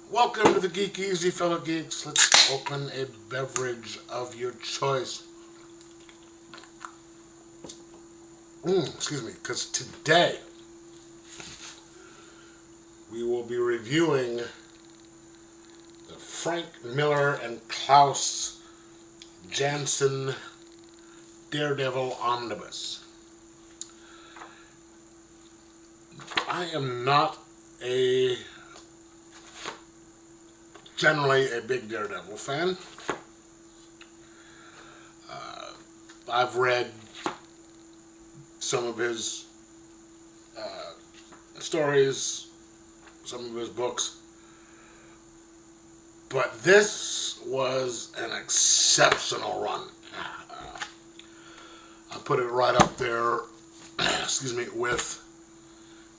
Welcome to the Geek Easy, fellow geeks. Let's open a beverage of your choice. Excuse me, because today we will be reviewing the Frank Miller and Klaus Janson Daredevil omnibus. I am not generally a big Daredevil fan. I've read some of his stories, some of his books, but this was an exceptional run. I put it right up there, excuse me, with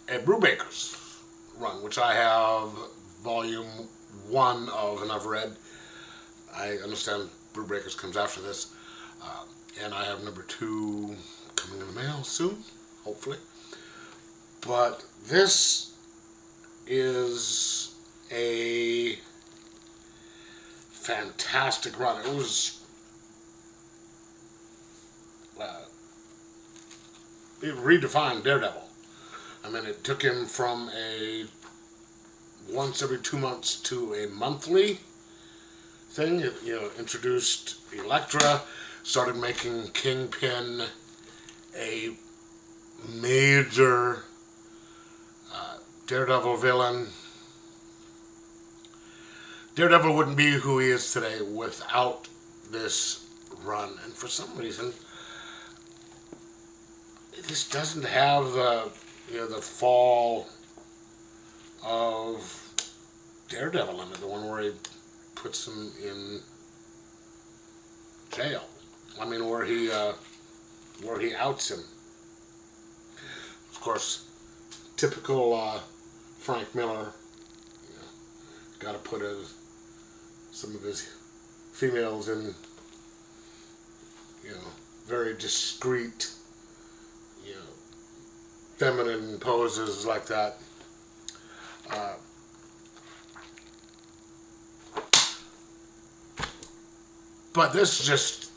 a Brubaker's run, which I have volume 1 of, and I've read. I understand Brubaker's comes after this, and I have number 2 coming in the mail soon, hopefully. But this is a fantastic run. It was it redefined Daredevil. I mean, it took him from a once every 2 months to a monthly thing. It, introduced Elektra, started making Kingpin a major Daredevil villain. Daredevil wouldn't be who he is today without this run, and for some reason, this doesn't have the fall of Daredevil in it, the one where he puts him in jail. I mean, where he outs him. Of course, typical Frank Miller. Got to put some of his females in, very discreet, feminine poses like that. But this just,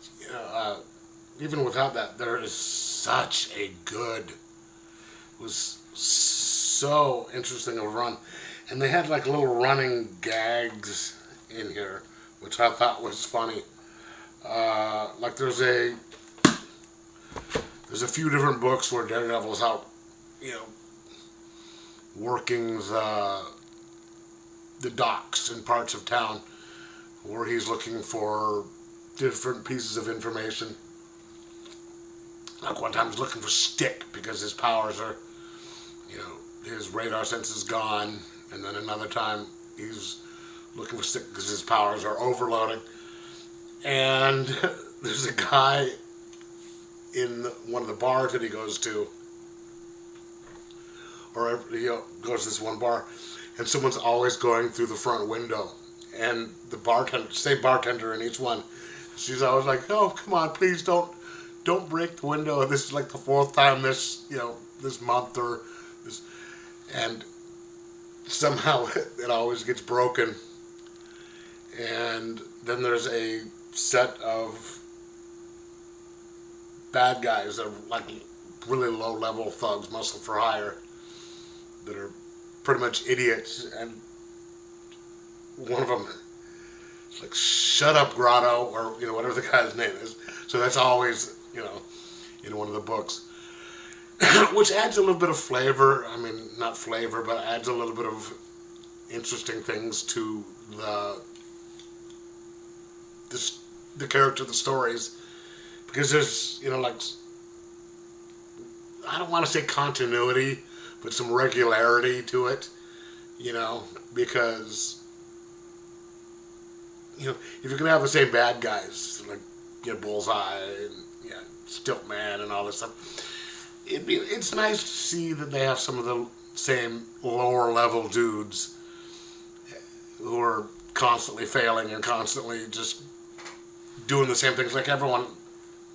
even without that, there is such a good, it was so interesting a run. And they had like little running gags in here, which I thought was funny. Like there's a few different books where Daredevil's out, working the docks in parts of town where he's looking for different pieces of information. Like one time he's looking for stick because his powers are, his radar sense is gone. And then another time he's looking for stick because his powers are overloading. And there's a guy in one of the bars that he goes to, or he goes to this one bar, and someone's always going through the front window. And the bartender, same bartender in each one, she's always like, "Oh, come on, please don't break the window." This is like the 4th time this month or this, and somehow it always gets broken. And then there's a set of bad guys that are like really low level thugs, muscle for hire, that are pretty much idiots, and one of them is like, "Shut up, Grotto," or whatever the guy's name is. So that's always in one of the books. Which adds a little bit of flavor. I mean, not flavor, but adds a little bit of interesting things to the character, the stories, because there's like, I don't want to say continuity, but some regularity to it. Because if you're gonna have the same bad guys like Bullseye and Stiltman and all this stuff, it's nice to see that they have some of the same lower level dudes who are constantly failing and constantly just doing the same things like everyone.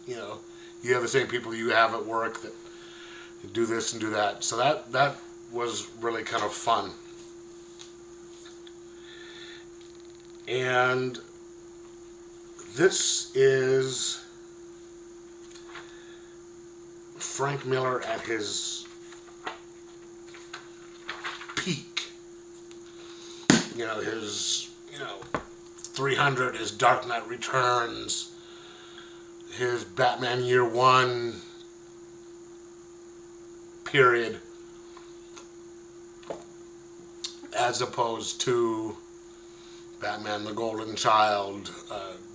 You have the same people you have at work that do this and do that. So that was really kind of fun. And this is Frank Miller at his peak. You know, his, 300, his Dark Knight Returns, his Batman Year One period, as opposed to Batman the Golden Child,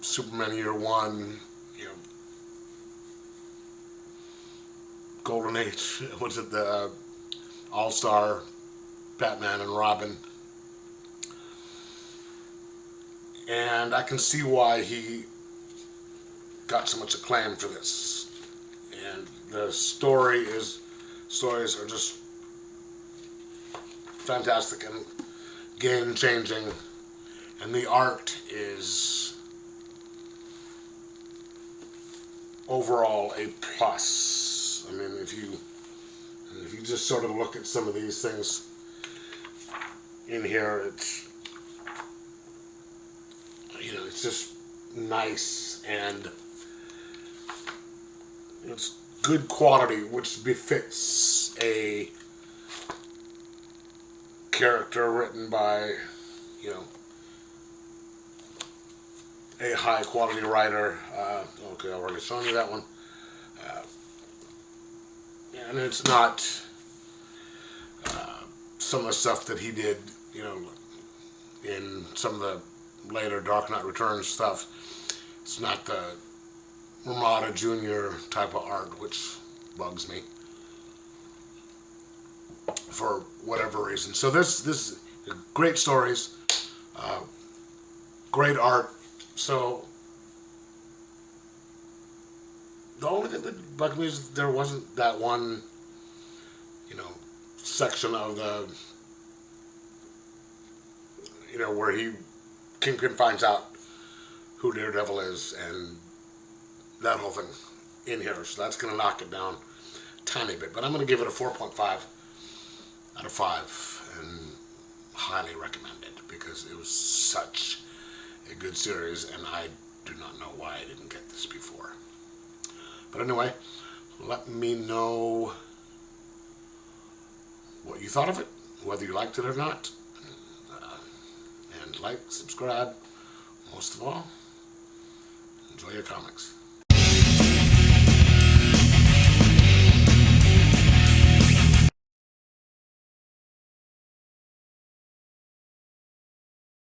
Superman Year One, Golden Age, was it the All-Star Batman and Robin? And I can see why he got so much acclaim for this. And the stories are just fantastic and game-changing, and the art is overall a plus. I mean, if you just sort of look at some of these things in here, it's just nice, and it's good quality, which befits a character written by, a high quality writer. Okay, I've already shown you that one. And it's not some of the stuff that he did, in some of the later Dark Knight Returns stuff. It's not the Ramada Jr. type of art, which bugs me for whatever reason. So this is great stories, great art. So the only thing that bugged me is there wasn't that one, section of the, where Kingpin finds out who Daredevil is, and that whole thing in here. So that's going to knock it down a tiny bit. But I'm going to give it a 4.5 out of 5, and highly recommend it, because it was such a good series, and I do not know why I didn't get this before. But anyway, let me know what you thought of it, whether you liked it or not. And like, subscribe, most of all, enjoy your comics.